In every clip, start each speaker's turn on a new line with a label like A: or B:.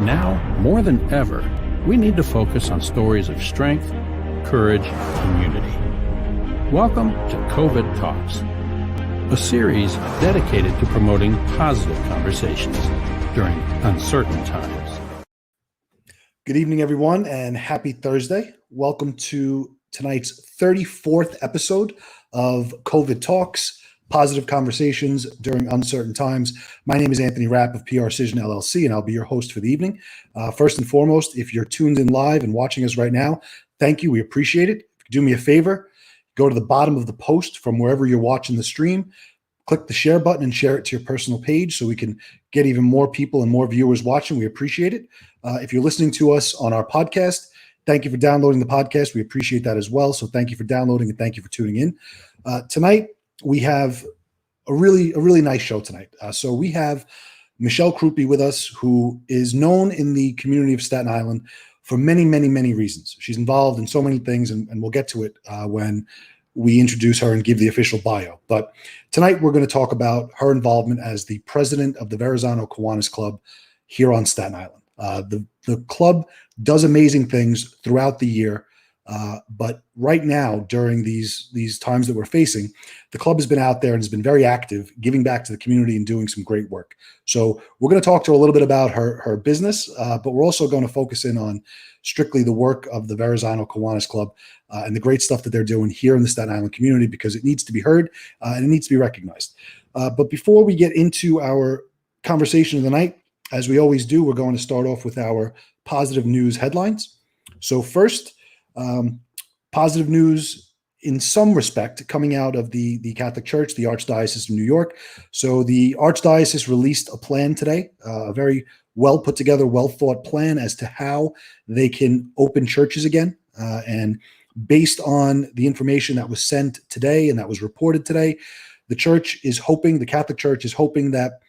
A: Now, more than ever, we need to focus on stories of strength, courage, and unity. Welcome to COVID Talks, a series dedicated to promoting positive conversations during uncertain times.
B: Good evening, everyone, and happy Thursday. Welcome to tonight's 34th episode of COVID Talks, Positive Conversations During Uncertain Times. My name is Anthony Rapp of Precision LLC, and I'll be your host for the evening. First and foremost, if you're tuned in live and watching us right now, thank you. We appreciate it. If you could do me a favor, go to the bottom of the post from wherever you're watching the stream, click the share button and share it to your personal page so we can get even more people and more viewers watching. We appreciate it. If you're listening to us on our podcast, thank you for downloading the podcast. We appreciate that as well. So thank you for downloading and thank you for tuning in. Tonight, we have a really nice show tonight. So we have Michele Crupi with us, who is known in the community of Staten Island for many reasons. She's involved in so many things, and we'll get to it when we introduce her and give the official bio. But tonight we're going to talk about her involvement as the president of the Verrazano Kiwanis Club here on Staten Island. The club does amazing things throughout the year. But right now, during these times that we're facing, the club has been out there and has been very active, giving back to the community and doing some great work. So we're going to talk to her a little bit about her business, but we're also going to focus in on strictly the work of the Verrazano Kiwanis Club and the great stuff that they're doing here in the Staten Island community, because it needs to be heard and it needs to be recognized. But before we get into our conversation of the night, as we always do, we're going to start off with our positive news headlines. So first, positive news in some respect coming out of the Catholic Church, the Archdiocese of New York. So the Archdiocese released a plan today, a very well put together, well thought plan as to how they can open churches again. And based on the information that was sent today and that was reported today, the Catholic Church is hoping that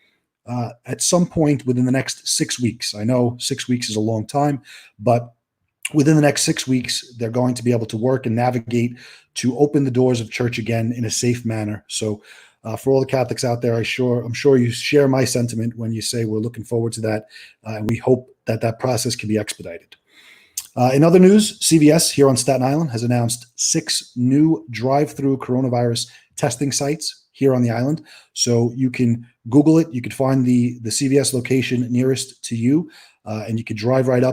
B: at some point within the next 6 weeks, I know 6 weeks is a long time, but within the next 6 weeks, they're going to be able to work and navigate to open the doors of church again in a safe manner. So for all the Catholics out there, I'm sure you share my sentiment when you say we're looking forward to that, and we hope that process can be expedited. In other news, CVS here on Staten Island has announced 6 new drive-through coronavirus testing sites here on the island. So you can Google it. You could find the CVS location nearest to you, and you could drive right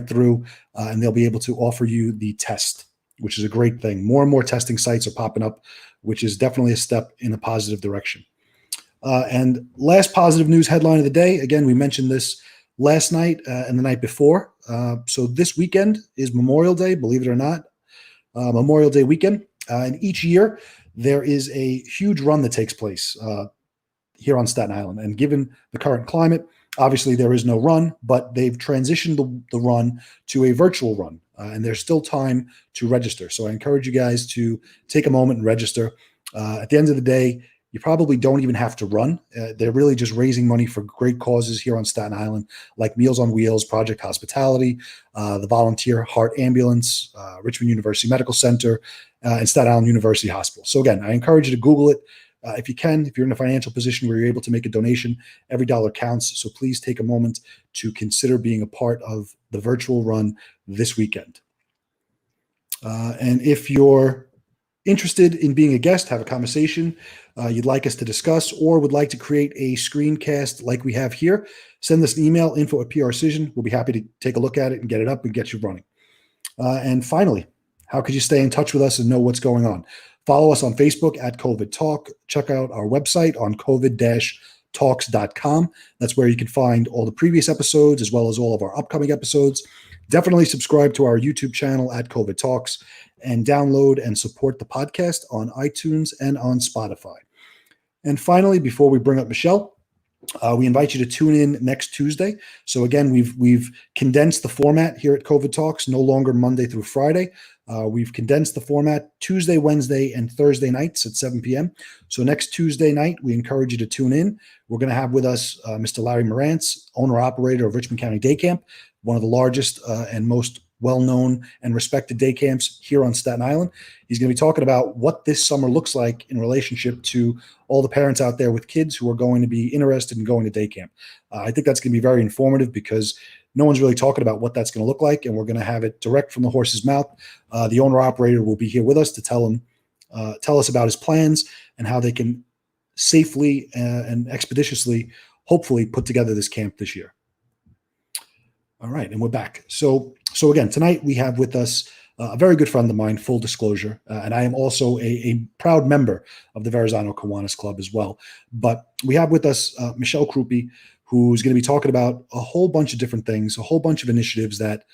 B: through, and they'll be able to offer you the test, which is a great thing. More and more testing sites are popping up, which is definitely a step in a positive direction. And last positive news headline of the day, again, we mentioned this last night and the night before. So this weekend is Memorial Day, believe it or not, Memorial Day weekend. And each year there is a huge run that takes place here on Staten Island. And given the current climate, obviously, there is no run, but they've transitioned the run to a virtual run, and there's still time to register. So I encourage you guys to take a moment and register. At the end of the day, you probably don't even have to run. They're really just raising money for great causes here on Staten Island, like Meals on Wheels, Project Hospitality, the Volunteer Heart Ambulance, Richmond University Medical Center, and Staten Island University Hospital. So again, I encourage you to Google it. If you can, if you're in a financial position where you're able to make a donation, every dollar counts. So please take a moment to consider being a part of the virtual run this weekend. And if you're interested in being a guest, have a conversation you'd like us to discuss, or would like to create a screencast like we have here, send us an email, info@precision. We'll be happy to take a look at it and get it up and get you running. And finally, how could you stay in touch with us and know what's going on? Follow us on Facebook at COVID Talk. Check out our website on covid-talks.com. That's where you can find all the previous episodes as well as all of our upcoming episodes. Definitely subscribe to our YouTube channel at COVID Talks and download and support the podcast on iTunes and on Spotify. And finally, before we bring up Michele, we invite you to tune in next Tuesday. So again, we've condensed the format here at COVID Talks, no longer Monday through Friday. We've condensed the format Tuesday, Wednesday, and Thursday nights at 7 p.m. So next Tuesday night, we encourage you to tune in. We're going to have with us Mr. Larry Morantz, owner-operator of Richmond County Day Camp, one of the largest and most well-known and respected day camps here on Staten Island. He's going to be talking about what this summer looks like in relationship to all the parents out there with kids who are going to be interested in going to day camp. I think that's going to be very informative because no one's really talking about what that's going to look like, and we're going to have it direct from the horse's mouth. The owner-operator will be here with us to tell us about his plans and how they can safely and expeditiously, hopefully, put together this camp this year. All right, and we're back. So again, tonight we have with us a very good friend of mine, full disclosure, and I am also a proud member of the Verrazano Kiwanis Club as well. But we have with us Michele Crupi, who's going to be talking about a whole bunch of different things, a whole bunch of initiatives that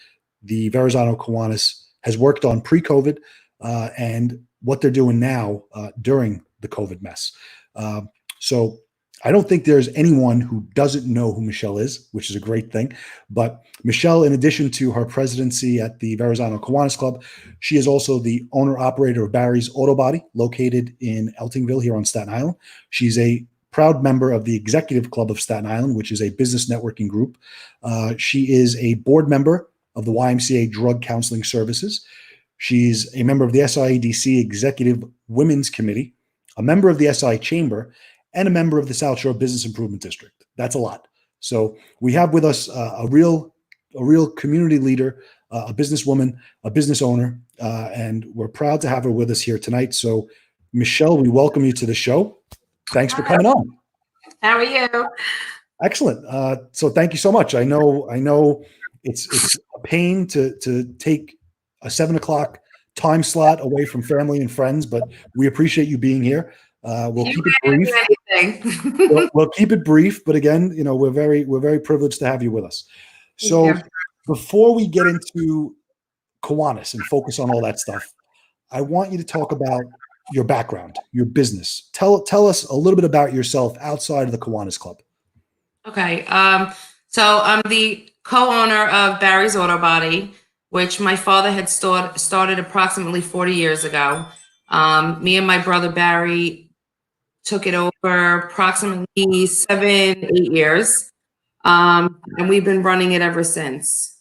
B: the Verrazano Kiwanis has worked on pre-COVID and what they're doing now during the COVID mess. So I don't think there's anyone who doesn't know who Michele is, which is a great thing. But Michele, in addition to her presidency at the Verrazano Kiwanis Club, she is also the owner-operator of Barry's Auto Body, located in Eltingville here on Staten Island. She's a proud member of the Executive Club of Staten Island, which is a business networking group. She is a board member of the YMCA Drug Counseling Services. She's a member of the SIEDC Executive Women's Committee, a member of the SI Chamber, and a member of the South Shore Business Improvement District. That's a lot. So we have with us a real community leader, a businesswoman, a business owner, and we're proud to have her with us here tonight. So Michele, we welcome you to the show. Thanks for coming on.
C: How are you?
B: Excellent. So thank you so much. I know it's a pain to take a 7 o'clock time slot away from family and friends, but we appreciate you being here. We'll keep it brief. We'll keep it brief, but again, we're very privileged to have you with us. So before we get into Kiwanis and focus on all that stuff, I want you to talk about your background, your business. Tell us a little bit about yourself outside of the Kiwanis Club.
C: Okay. So I'm the co-owner of Barry's Auto Body, which my father had started approximately 40 years ago. Me and my brother Barry took it over approximately 7-8 years. And we've been running it ever since.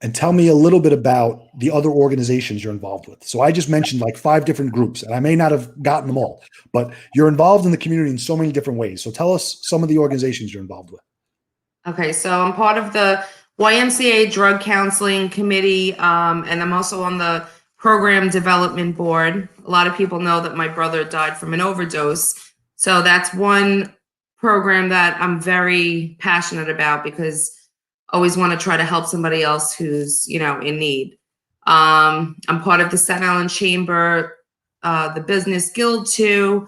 B: And tell me a little bit about the other organizations you're involved with. So I just mentioned like 5 different groups, and I may not have gotten them all, but you're involved in the community in so many different ways. So tell us some of the organizations you're involved with.
C: Okay, so I'm part of the YMCA Drug Counseling Committee, and I'm also on the Program Development Board. A lot of people know that my brother died from an overdose. So that's one program that I'm very passionate about because I always want to try to help somebody else who's, in need. I'm part of the Staten Island Chamber, the Business Guild too,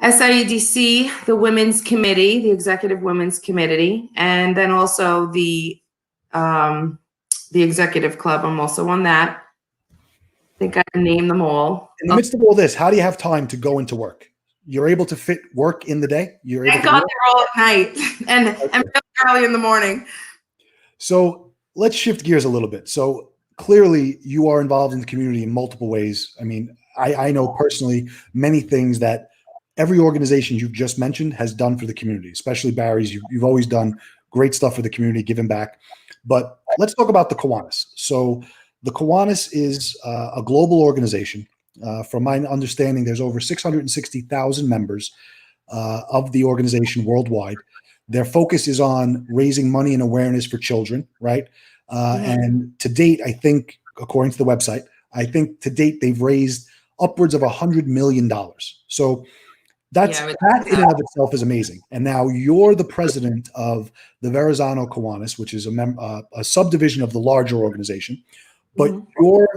C: SIEDC, the Women's Committee, the Executive Women's Committee, and then also the Executive Club. I'm also on that. I think I can name them all.
B: In the midst of all this, how do you have time to go into work? You're able to fit work in the day?
C: Thank God they're all at night and really early in the morning.
B: So let's shift gears a little bit. So clearly you are involved in the community in multiple ways. I mean, I know personally many things that every organization you've just mentioned has done for the community, especially Barry's. You've always done great stuff for the community, giving back. But let's talk about the Kiwanis. So the Kiwanis is a global organization. From my understanding, there's over 660,000 members of the organization worldwide. Their focus is on raising money and awareness for children, right? And to date, I think, according to the website, they've raised upwards of $100 million. So that in and of itself is amazing. And now you're the president of the Verrazano Kiwanis, which is a subdivision of the larger organization. But your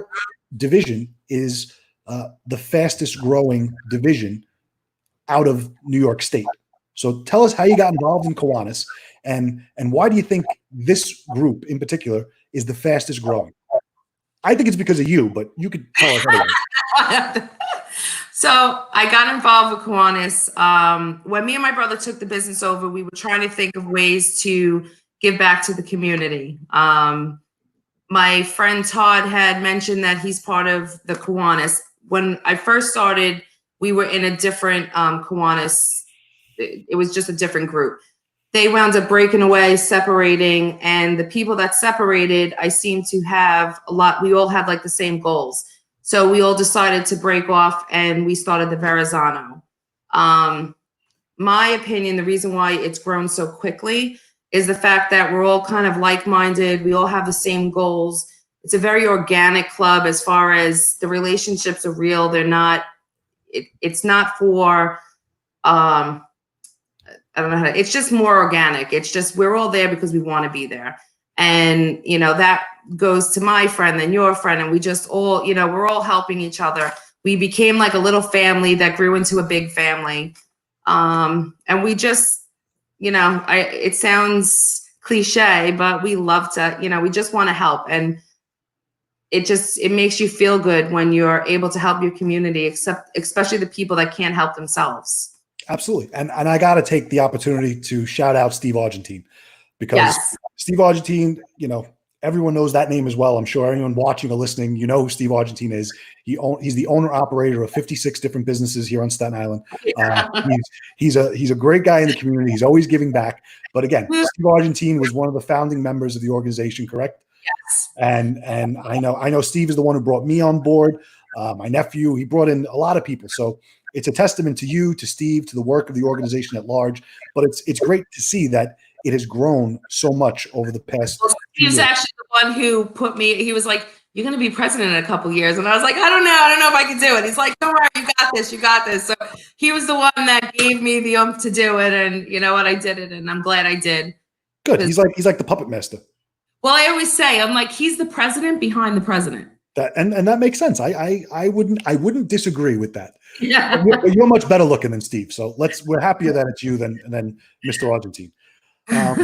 B: division is the fastest growing division out of New York State. So tell us how you got involved in Kiwanis and why do you think this group in particular is the fastest growing? I think it's because of you, but you could tell us otherwise.
C: So I got involved with Kiwanis. When me and my brother took the business over, we were trying to think of ways to give back to the community. My friend Todd had mentioned that he's part of the Kiwanis. When I first started, we were in a different Kiwanis. It was just a different group. they wound up breaking away, separating, and the people that separated, I seem to have we all had like the same goals. So we all decided to break off and we started the Verrazano. My opinion, the reason why it's grown so quickly is the fact that we're all kind of like-minded. We all have the same goals. It's a very organic club as far as the relationships are real. They're not, it's not for, I don't know it's just more organic. It's just, we're all there because we want to be there. And, you know, that goes to my friend and your friend. And we just all, you know, we're all helping each other. We became like a little family that grew into a big family. And we just, you know, it sounds cliche, but we love to, you know, we just want to help. And it makes you feel good when you're able to help your community, especially the people that can't help themselves.
B: Absolutely. And I got to take the opportunity to shout out Steve Argentine, because
C: Yes.
B: Steve Argentine, you know, everyone knows that name as well. I'm sure anyone watching or listening, you know who Steve Argentine is. He's the owner operator of 56 different businesses here on Staten Island. He's a great guy in the community. He's always giving back. But again, Steve Argentine was one of the founding members of the organization, correct?
C: Yes.
B: And I know Steve is the one who brought me on board. My nephew, he brought in a lot of people. So it's a testament to you, to Steve, to the work of the organization at large. But it's great to see that it has grown so much over the past.
C: Well, Steve's actually the one who put me, he was like, you're going to be president in a couple of years. And I was like, I don't know if I can do it. He's like, don't worry, you got this. So he was the one that gave me the oomph to do it. And you know what, I did it. And I'm glad I did.
B: Good. He's like the puppet master.
C: Well, I always say, I'm like, he's the president behind the president.
B: And that makes sense. I wouldn't disagree with that.
C: Yeah.
B: You're much better looking than Steve. So we're happier that it's you than Mr. Argentine. All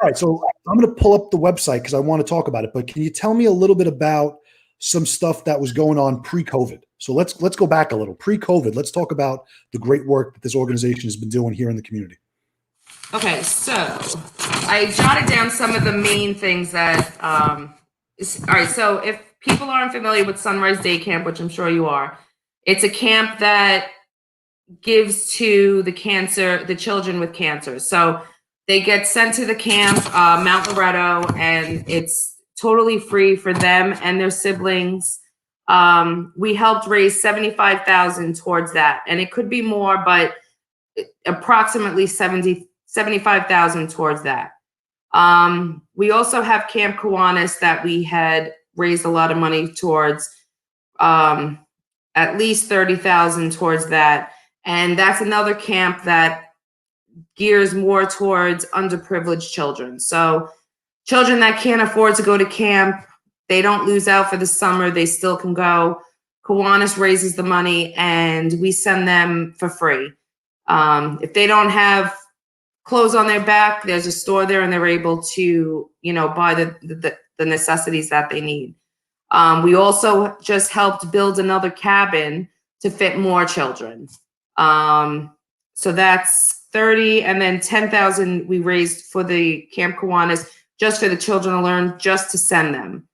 B: right, so I'm going to pull up the website because I want to talk about it. But can you tell me a little bit about some stuff that was going on pre-COVID? So let's go back a little. Pre-COVID, let's talk about the great work that this organization has been doing here in the community.
C: Okay, so I jotted down some of the main things that. All right, so if people aren't familiar with Sunrise Day Camp, which I'm sure you are, it's a camp that gives to the children with cancer. So they get sent to the camp, Mount Loretto, and it's totally free for them and their siblings. We helped raise $75,000 towards that, and it could be more, but approximately $75,000 towards that. We also have Camp Kiwanis that we had raised a lot of money towards, at least $30,000 towards that, and that's another camp that gears more towards underprivileged children. So children that can't afford to go to camp, they don't lose out for the summer. They still can go. Kiwanis raises the money and we send them for free. If they don't have clothes on their back, there's a store there and they're able to, you know, buy the necessities that they need. We also just helped build another cabin to fit more children. So that's 30, and then 10,000 we raised for the Camp Kiwanis, just for the children to learn, just to send them.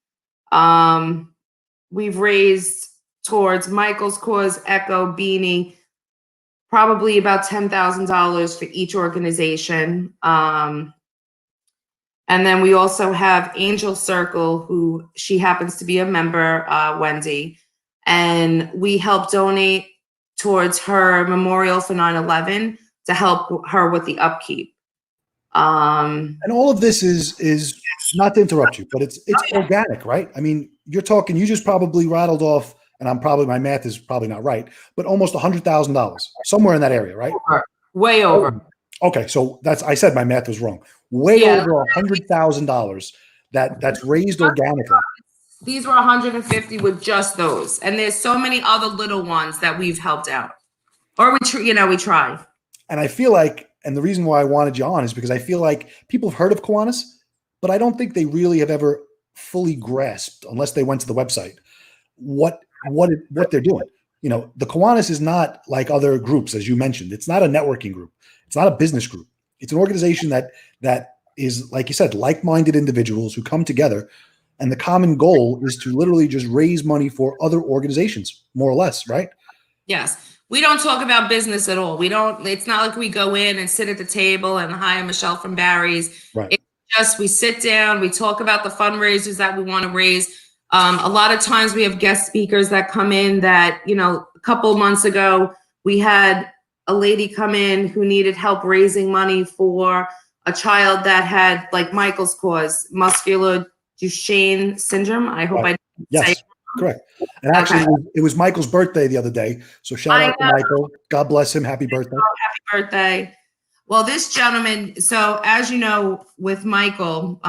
C: We've raised towards Michael's Cause, Echo, Beanie, probably about $10,000 for each organization. And then we also have Angel Circle, who she happens to be a member, Wendy, and we help donate towards her memorial for 9/11 to help her with the upkeep.
B: And all of this is not to interrupt you, but it's organic, right? I mean, you just probably rattled off, and my math is probably not right, but almost $100,000, somewhere in that area, right?
C: Way over.
B: Okay, so I said my math was wrong. Way over $100,000 that's raised organically.
C: These were 150 with just those, and there's so many other little ones that we've helped out, or we try.
B: And I feel like, and the reason why I wanted you on is because I feel like people have heard of Kiwanis, but I don't think they really have ever fully grasped, unless they went to the website, what they're doing. You know, the Kiwanis is not like other groups, as you mentioned. It's not a networking group. It's not a business group. It's an organization that is, like you said, like-minded individuals who come together, and the common goal is to literally just raise money for other organizations, more or less, right?
C: Yes. we don't talk about business at all. We don't, it's not like we go in and sit at the table and hi, I'm Michele from Barry's.
B: Right.
C: It's just, we sit down, we talk about the fundraisers that we want to raise. A lot of times we have guest speakers that come in that, a couple months ago, we had a lady come in who needed help raising money for a child that had like Michael's cause, muscular Duchenne syndrome. I hope
B: Right.
C: I
B: Yes,
C: say
B: correct. And actually,
C: Okay.
B: it was Michael's birthday the other day. So shout out to Michael. God bless him. Happy birthday.
C: Happy birthday. Well, this gentleman, so as you know, with Michael,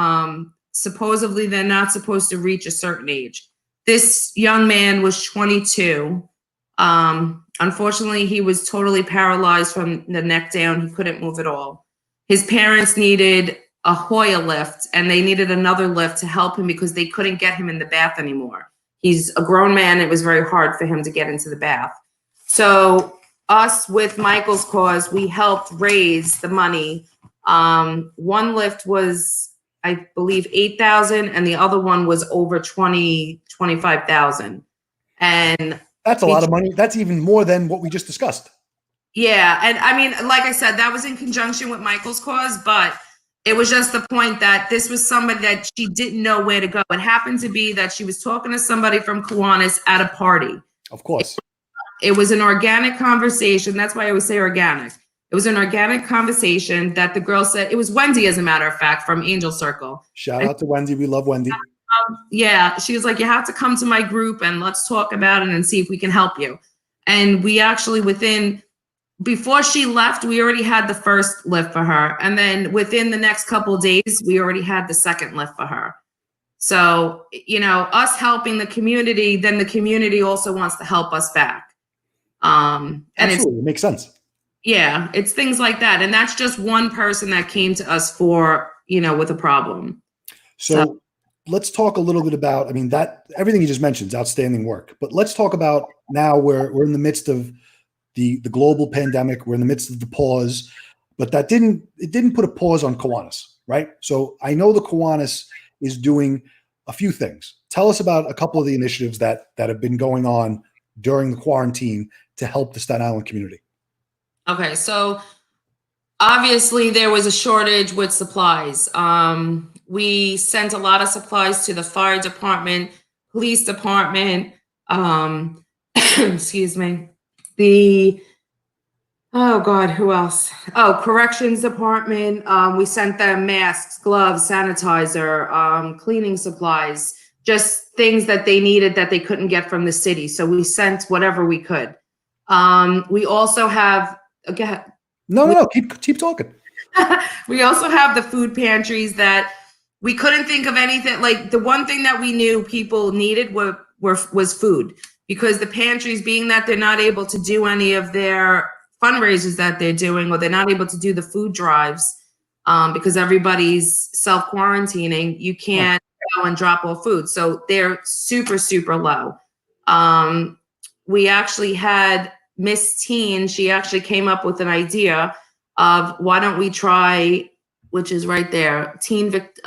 C: supposedly they're not supposed to reach a certain age. This young man was 22. Unfortunately, he was totally paralyzed from the neck down. He couldn't move at all. His parents needed a Hoya lift, and they needed another lift to help him because they couldn't get him in the bath anymore. He's a grown man. It was very hard for him to get into the bath. So us with Michael's cause, we helped raise the money. One lift was, I believe, 8,000, and the other one was over 25,000. And
B: that's a lot of money. That's even more than what we just discussed.
C: Yeah. And I mean, like I said, that was in conjunction with Michael's cause, but it was just the point that this was somebody that she didn't know where to go. It happened to be that she was talking to somebody from Kiwanis at a party.
B: Of course.
C: It was an organic conversation. That's why I always say organic. It was an organic conversation that the girl said, it was Wendy, as a matter of fact, from Angel Circle.
B: Shout out to Wendy. We love Wendy.
C: Yeah. She was like, you have to come to my group and let's talk about it and see if we can help you. And we actually before she left, we already had the first lift for her. And then within the next couple of days, we already had the second lift for her. So, us helping the community, then the community also wants to help us back. And
B: Absolutely. It makes sense.
C: Yeah, it's things like that. And that's just one person that came to us for, with a problem.
B: So let's talk a little bit about, that everything you just mentioned is outstanding work, but let's talk about now we're in the midst of the global pandemic. We're in the midst of the pause, but it didn't put a pause on Kiwanis, right? So I know the Kiwanis is doing a few things. Tell us about a couple of the initiatives that have been going on during the quarantine to help the Staten Island community.
C: Okay, so obviously there was a shortage with supplies. We sent a lot of supplies to the fire department, police department, excuse me, who else? Oh, corrections department. We sent them masks, gloves, sanitizer, cleaning supplies, just things that they needed that they couldn't get from the city. So we sent whatever we could. We also have, again,
B: no, keep talking.
C: we also have the food pantries that we couldn't think of anything. Like the one thing that we knew people needed was food, because the pantries, being that they're not able to do any of their fundraisers that they're doing, or they're not able to do the food drives because everybody's self-quarantining, you can't go and drop off food. So they're super, super low. We actually had Miss Teen, she actually came up with an idea of why don't we try, which is right there,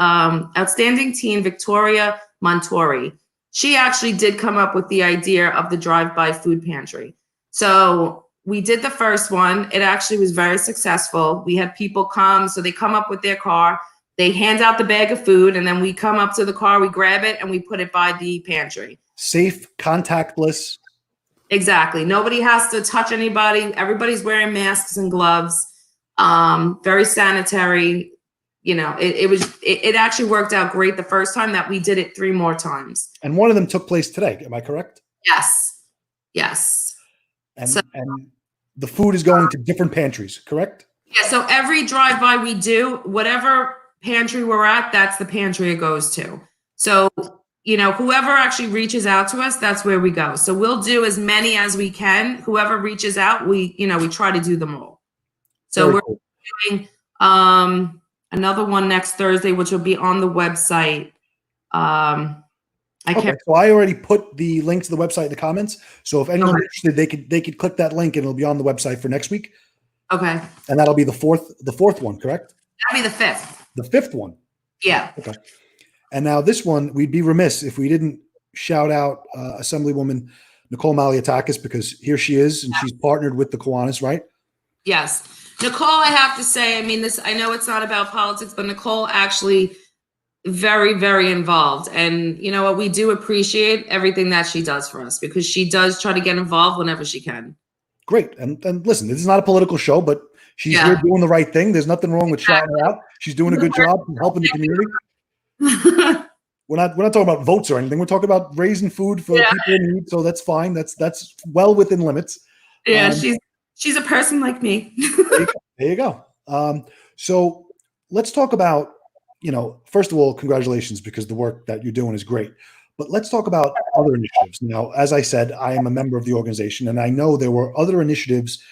C: Outstanding Teen Victoria Montori. She actually did come up with the idea of the drive-by food pantry. So we did the first one. It actually was very successful. We had people come, so they come up with their car, they hand out the bag of food, and then we come up to the car, we grab it, and we put it by the pantry.
B: Safe, contactless.
C: Exactly. Nobody has to touch anybody. Everybody's wearing masks and gloves. Very sanitary. It actually worked out great the first time. That we did it 3 more times.
B: And one of them took place today. Am I correct?
C: Yes.
B: And the food is going to different pantries, correct?
C: Yeah. So every drive-by we do, whatever pantry we're at, that's the pantry it goes to. So, whoever actually reaches out to us, that's where we go. So we'll do as many as we can. Whoever reaches out, we try to do them all. So
B: Very
C: we're
B: cool.
C: doing another one next Thursday, which will be on the website.
B: So I already put the link to the website in the comments. So if anyone's interested, they could click that link and it'll be on the website for next week.
C: Okay.
B: And that'll be the fourth one, correct?
C: That'll be the 5th.
B: The 5th one.
C: Yeah.
B: Okay. And now this one, we'd be remiss if we didn't shout out Assemblywoman Nicole Maliatakis, because here she is, and she's partnered with the Kiwanis, right?
C: Yes. Nicole, I have to say, I mean, I know it's not about politics, but Nicole actually very, very involved. And you know what? We do appreciate everything that she does for us, because she does try to get involved whenever she can.
B: Great. And listen, this is not a political show, but she's here doing the right thing. There's nothing wrong with shouting her out. She's doing a good job helping the community. We're not talking about votes or anything. We're talking about raising food for people in need. So that's fine. That's well within limits.
C: Yeah, she's a person like me.
B: There you go. So let's talk about, first of all, congratulations, because the work that you're doing is great. But let's talk about other initiatives. Now, as I said, I am a member of the organization, and I know there were other initiatives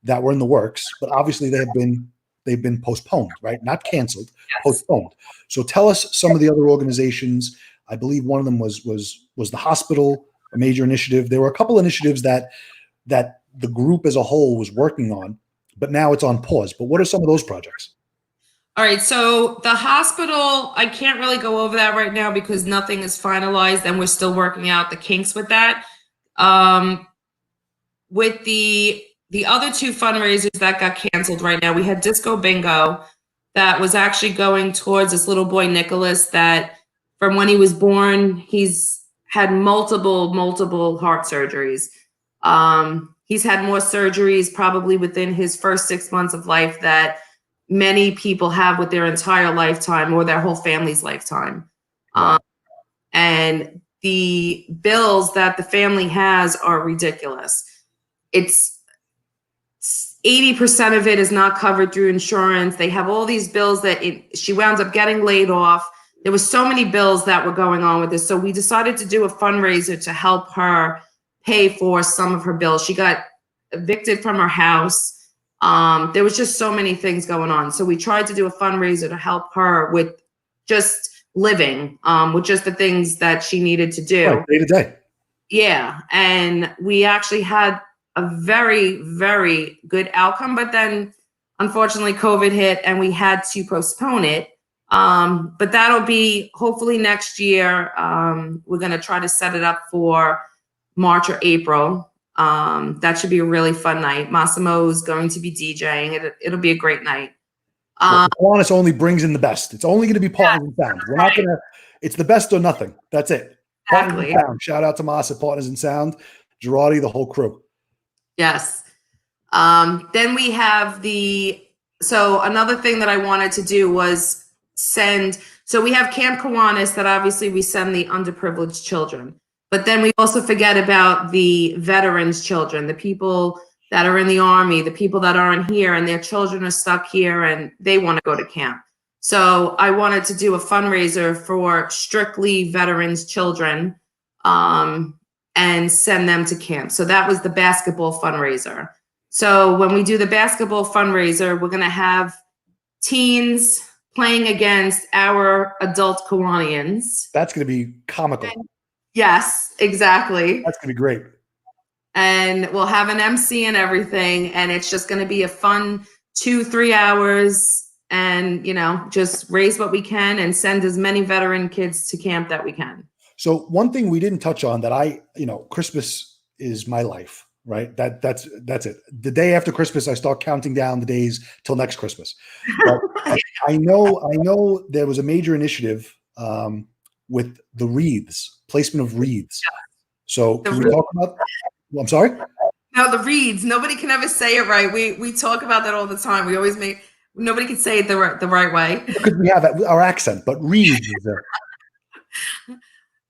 B: that were in the works, but obviously they've been postponed, right? Not canceled, postponed. So tell us some of the other organizations. I believe one of them was the hospital, a major initiative. There were a couple initiatives that the group as a whole was working on, but now it's on pause. But what are some of those projects?
C: All right, so the hospital, I can't really go over that right now because nothing is finalized and we're still working out the kinks with that. With the other two fundraisers that got canceled right now, we had Disco Bingo that was actually going towards this little boy, Nicholas, that from when he was born, he's had multiple heart surgeries. He's had more surgeries probably within his first 6 months of life that many people have with their entire lifetime or their whole family's lifetime. And the bills that the family has are ridiculous. It's 80% of it is not covered through insurance. They have all these bills that she wound up getting laid off. There was so many bills that were going on with this. So we decided to do a fundraiser to help her pay for some of her bills. She got evicted from her house. There was just so many things going on. So we tried to do a fundraiser to help her with just living, with just the things that she needed to do.
B: Right, day to day.
C: Yeah. And we actually had a very, very good outcome. But then, unfortunately, COVID hit and we had to postpone it. But that'll be hopefully next year. We're going to try to set it up for March or April. That should be a really fun night. Massimo is going to be DJing. It'll be a great night.
B: Kiwanis only brings in the best. It's only going to be Partners in Sound. We're not going to. It's the best or nothing. That's it.
C: Exactly.
B: Partners in Sound. Shout out to Massa, Partners in Sound, Girardi, the whole crew.
C: Yes. Then we have so another thing that I wanted to do was so we have Camp Kiwanis that obviously we send the underprivileged children, but then we also forget about the veterans' children, the people that are in the Army, the people that aren't here and their children are stuck here and they want to go to camp. So I wanted to do a fundraiser for strictly veterans' children, and send them to camp. So that was the basketball fundraiser. So when we do the basketball fundraiser, we're going to have teens playing against our adult Kiwanians.
B: That's going to be comical.
C: Yes, exactly.
B: That's going to be great.
C: And we'll have an MC and everything. And it's just going to be a fun 2-3 hours and, just raise what we can and send as many veteran kids to camp that we can.
B: So one thing we didn't touch on that Christmas is my life, right? That's it. The day after Christmas, I start counting down the days till next Christmas. But I know there was a major initiative with the wreaths, placement of wreaths. So can we talk about? I'm sorry.
C: No, the wreaths. Nobody can ever say it right. We talk about that all the time. We always nobody can say it the right way
B: because we have our accent, but wreaths is there.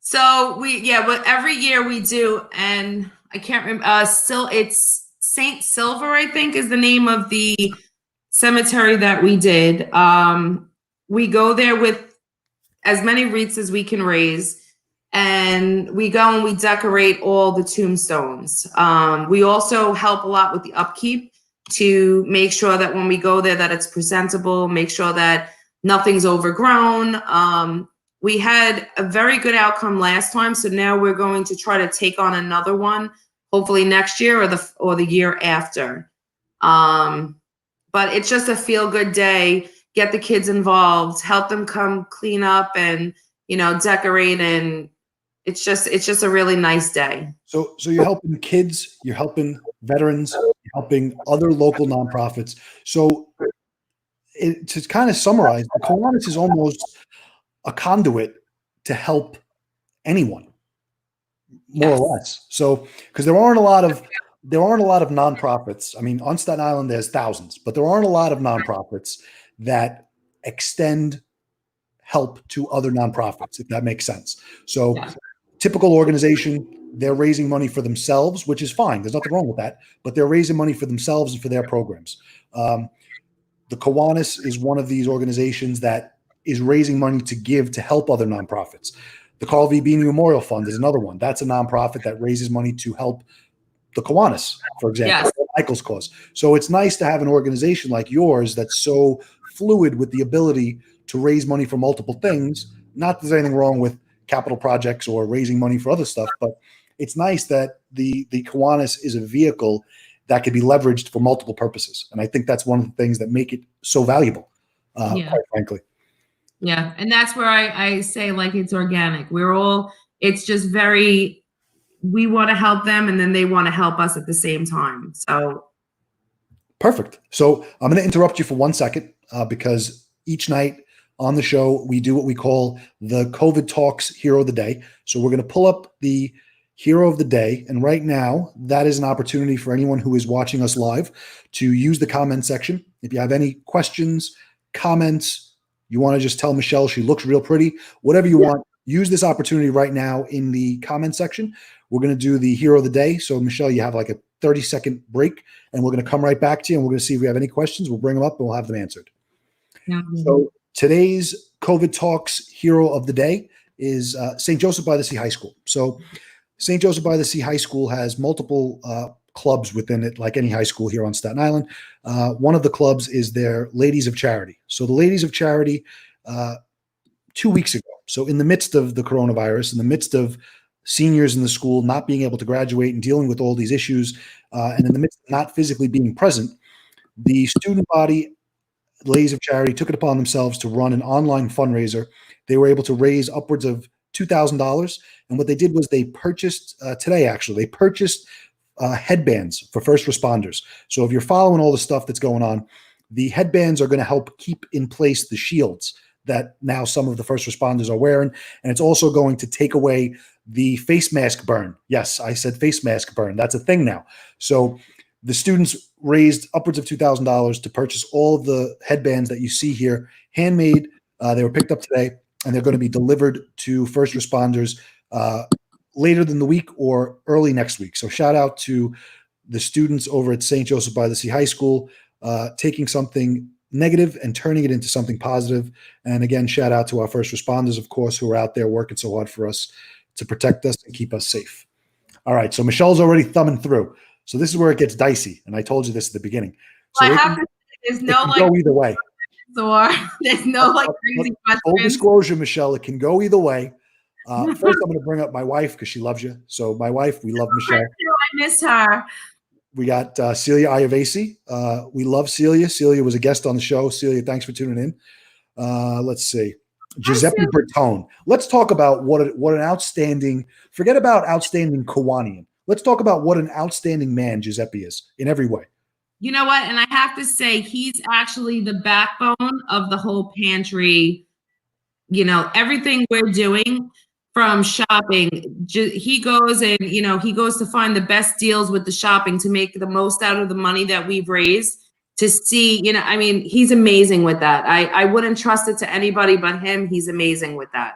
C: So but every year we do, and I can't remember, still it's St. Silver, I think is the name of the cemetery that we did. We go there with as many wreaths as we can raise, and we go and we decorate all the tombstones. We also help a lot with the upkeep to make sure that when we go there that it's presentable, make sure that nothing's overgrown. We had a very good outcome last time, so now we're going to try to take on another one, hopefully next year or the year after. But it's just a feel-good day. Get the kids involved, help them come clean up and decorate and it's just a really nice day.
B: So you're helping kids, you're helping veterans, you're helping other local nonprofits. So to kind of summarize, the Kiwanis is almost a conduit to help anyone, more
C: Yes.
B: or less. So because there aren't a lot of nonprofits. I mean, on Staten Island, there's thousands, but there aren't a lot of nonprofits that extend help to other nonprofits, if that makes sense. So
C: Yeah.
B: typical organization, they're raising money for themselves, which is fine. There's nothing wrong with that, but they're raising money for themselves and for their programs. The Kiwanis is one of these organizations that is raising money to give to help other nonprofits. The Carl V. Beanie Memorial Fund is another one. That's a nonprofit that raises money to help the Kiwanis, for example,
C: Yes.
B: Michael's cause. So it's nice to have an organization like yours that's so fluid with the ability to raise money for multiple things. Not that there's anything wrong with capital projects or raising money for other stuff, but it's nice that the Kiwanis is a vehicle that could be leveraged for multiple purposes. And I think that's one of the things that make it so valuable,
C: Yeah.
B: quite frankly.
C: Yeah. And that's where I say, like, it's organic. It's just we want to help them, and then they want to help us at the same time. So
B: Perfect. So I'm going to interrupt you for 1 second because each night on the show, we do what we call the COVID Talks Hero of the Day. So we're going to pull up the Hero of the Day. And right now, that is an opportunity for anyone who is watching us live to use the comment section. If you have any questions, comments, you want to just tell Michele she looks real pretty, whatever you want, use this opportunity right now in the comment section. We're going to do the Hero of the Day. So Michele, you have like a 30-second break, and we're going to come right back to you, and we're going to see if we have any questions. We'll bring them up, and we'll have them answered.
C: yeah.
B: So today's COVID Talks Hero of the Day is St. Joseph by the Sea High School. So St. Joseph by the Sea High School has multiple clubs within it, like any high school here on Staten Island. One of the clubs is their Ladies of Charity. So the Ladies of Charity, 2 weeks ago, so in the midst of the coronavirus, in the midst of seniors in the school not being able to graduate and dealing with all these issues, and in the midst of not physically being present, the student body, Ladies of Charity, took it upon themselves to run an online fundraiser. They were able to raise upwards of $2,000. And what they did was they purchased, today actually, they purchased headbands for first responders. So if you're following all the stuff that's going on, the headbands are going to help keep in place the shields that now some of the first responders are wearing. And it's also going to take away the face mask burn. Yes, I said face mask burn. That's a thing now. So the students raised upwards of $2,000 to purchase all of the headbands that you see here, handmade. They were picked up today, and they're going to be delivered to first responders later than the week or early next week. So shout out to the students over at St. Joseph by the Sea High School, taking something negative and turning it into something positive. And again, shout out to our first responders, of course, who are out there working so hard for us to protect us and keep us safe. All right, so Michele's already thumbing through. So this is where it gets dicey, and I told you this at the beginking. So
C: I have to say, there's no like
B: go either way.
C: Or there's no like crazy questions.
B: Full disclosure, Michele, it can go either way. First, I'm going to bring up my wife because she loves you. So my wife, we love Michele.
C: I miss her.
B: We got Celia Iavasi. We love Celia. Celia was a guest on the show. Celia, thanks for tuning in. Let's see. Giuseppe Bertone. Let's talk about what an outstanding, forget about outstanding Kiwanian. Let's talk about what an outstanding man Giuseppe is in every way.
C: You know what? And I have to say, he's actually the backbone of the whole pantry. You know, everything we're doing from shopping, he goes and, he goes to find the best deals with the shopping to make the most out of the money that we've raised to see, I mean, he's amazing with that. I wouldn't trust it to anybody but him. He's amazing with that.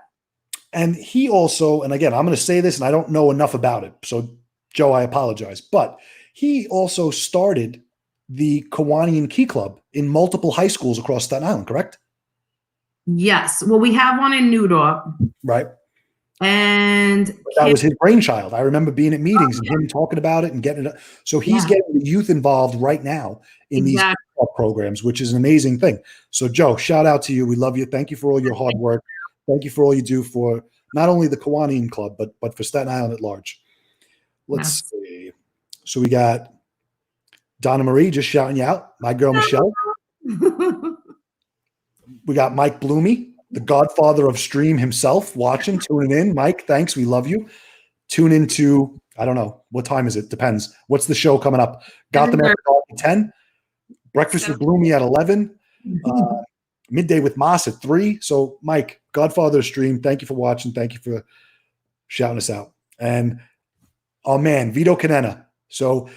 B: And he also, and again, I'm going to say this and I don't know enough about it. So Joe, I apologize, but he also started the Kiwanian Key Club in multiple high schools across Staten Island, correct?
C: Yes. Well, we have one in Newdorp.
B: Right.
C: And
B: that was his brainchild. I remember being at meetings and him talking about it and getting it. So he's getting the youth involved right now in these programs, which is an amazing thing. So Joe, shout out to you. We love you. Thank you for all your hard work. Thank you for all you do for not only the Kiwanian Club, but for Staten Island at large. Let's see. So we got Donna Marie just shouting you out. My girl, Michele. We got Mike Bloomy. the godfather of stream himself watching, tuning in. Mike, thanks. We love you. Tune into, I don't know, what time is it? Depends. What's the show coming up? Gotham at 10, Breakfast with Bloomy at 11, Midday with Moss at 3. So, Mike, godfather of stream, thank you for watching. Thank you for shouting us out. And, oh, man, Vito Canena. So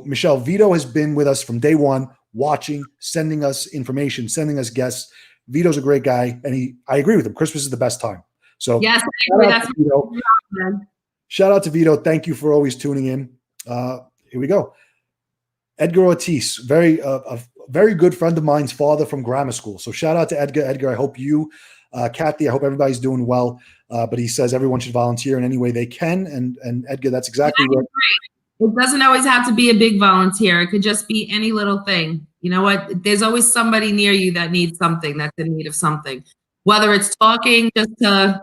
B: Michele, Vito has been with us from day one, watching, sending us information, sending us guests. Vito's a great guy, and I agree with him. Christmas is the best time. So
C: yes,
B: shout out to Vito. Thank you for always tuning in. Here we go. Edgar Ortiz, a very good friend of mine's father from grammar school. So shout out to Edgar. Edgar, I hope you, Kathy, I hope everybody's doing well. But he says everyone should volunteer in any way they can. And Edgar, that's exactly what.
C: It doesn't always have to be a big volunteer. It could just be any little thing. You know what? There's always somebody near you that needs something, that's in need of something. Whether it's talking just to,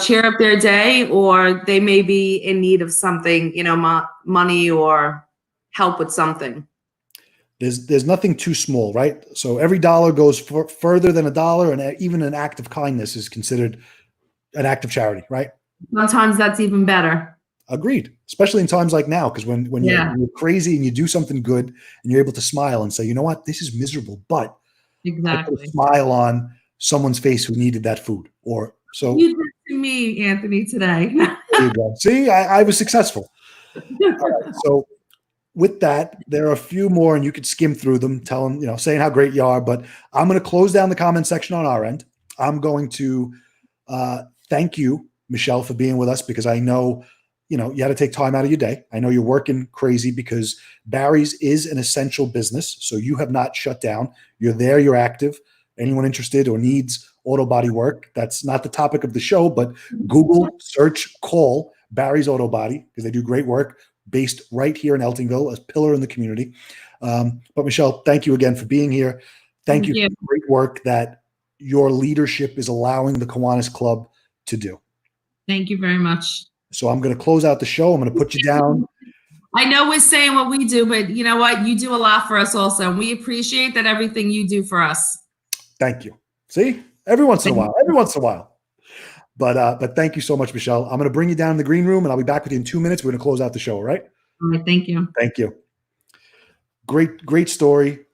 C: cheer up their day, or they may be in need of something, money or help with something.
B: There's nothing too small, right? So every dollar goes further than a dollar, and even an act of kindness is considered an act of charity, right?
C: Sometimes that's even better.
B: Agreed, especially in times like now, because when you're crazy and you do something good and you're able to smile and say, you know what, this is miserable, but I put a smile on someone's face who needed that food. Or so
C: you did to me, Anthony, today.
B: There you go. See, I was successful. All right, so with that, there are a few more, and you could skim through them, saying how great you are. But I'm going to close down the comment section on our end. I'm going to thank you, Michele, for being with us, because I know. You had to take time out of your day. I know you're working crazy because Barry's is an essential business. So you have not shut down. You're there. You're active. Anyone interested or needs auto body work, that's not the topic of the show, but Google, search, call Barry's Auto Body, because they do great work based right here in Eltingville, a pillar in the community. But Michele, thank you again for being here. Thank you for the great work that your leadership is allowing the Kiwanis Club to do.
C: Thank you very much.
B: So I'm going to close out the show. I'm going to put you down.
C: I know we're saying what we do, but you know what? You do a lot for us also. And we appreciate that everything you do for us.
B: Thank you. See, every once in a while. But thank you so much, Michele. I'm going to bring you down in the green room, and I'll be back with you in 2 minutes. We're going to close out the show, all right?
C: All right. Thank you.
B: Thank you. Great story.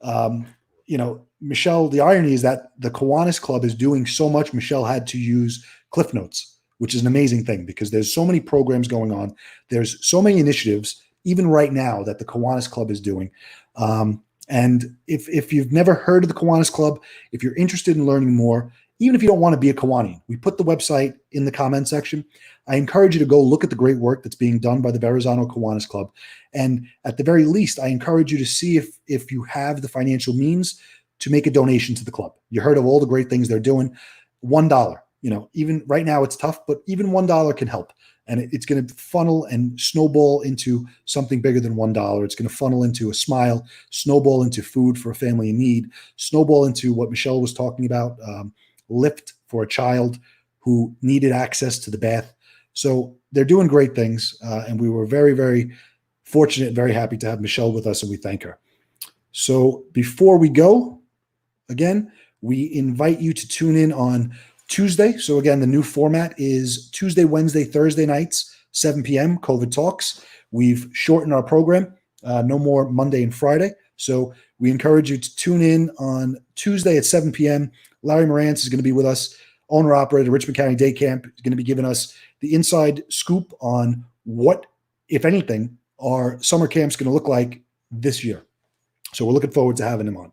B: Michele, the irony is that the Kiwanis Club is doing so much, Michele had to use Cliff Notes, which is an amazing thing because there's so many programs going on. There's so many initiatives, even right now, that the Kiwanis Club is doing. And if you've never heard of the Kiwanis Club, if you're interested in learning more, even if you don't want to be a Kiwanian, we put the website in the comment section. I encourage you to go look at the great work that's being done by the Verrazano Kiwanis Club. And at the very least, I encourage you to see if you have the financial means to make a donation to the club. You heard of all the great things they're doing. $1. Even right now it's tough, but even $1 can help. And it's going to funnel and snowball into something bigger than $1. It's going to funnel into a smile, snowball into food for a family in need, snowball into what Michele was talking about, lift for a child who needed access to the bath. So they're doing great things. And we were very, very fortunate, very happy to have Michele with us, and we thank her. So before we go, again, we invite you to tune in on Tuesday. So again, the new format is Tuesday, Wednesday, Thursday nights, 7 p.m. COVID Talks. We've shortened our program. No more Monday and Friday. So we encourage you to tune in on Tuesday at 7 p.m. Larry Morantz is going to be with us, owner-operator, Richmond County Day Camp. Is going to be giving us the inside scoop on what, if anything, our summer camp's going to look like this year. So we're looking forward to having him on.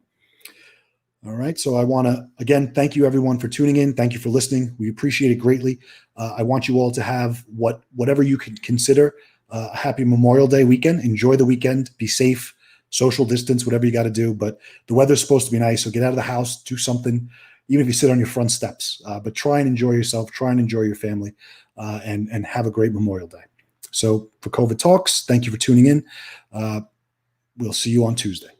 B: All right. So I want to, again, thank you everyone for tuning in. Thank you for listening. We appreciate it greatly. I want you all to have whatever you can consider a happy Memorial Day weekend. Enjoy the weekend. Be safe, social distance, whatever you got to do. But the weather's supposed to be nice. So get out of the house, do something, even if you sit on your front steps. But try and enjoy yourself. Try and enjoy your family and have a great Memorial Day. So for COVID Talks, thank you for tuning in. We'll see you on Tuesday.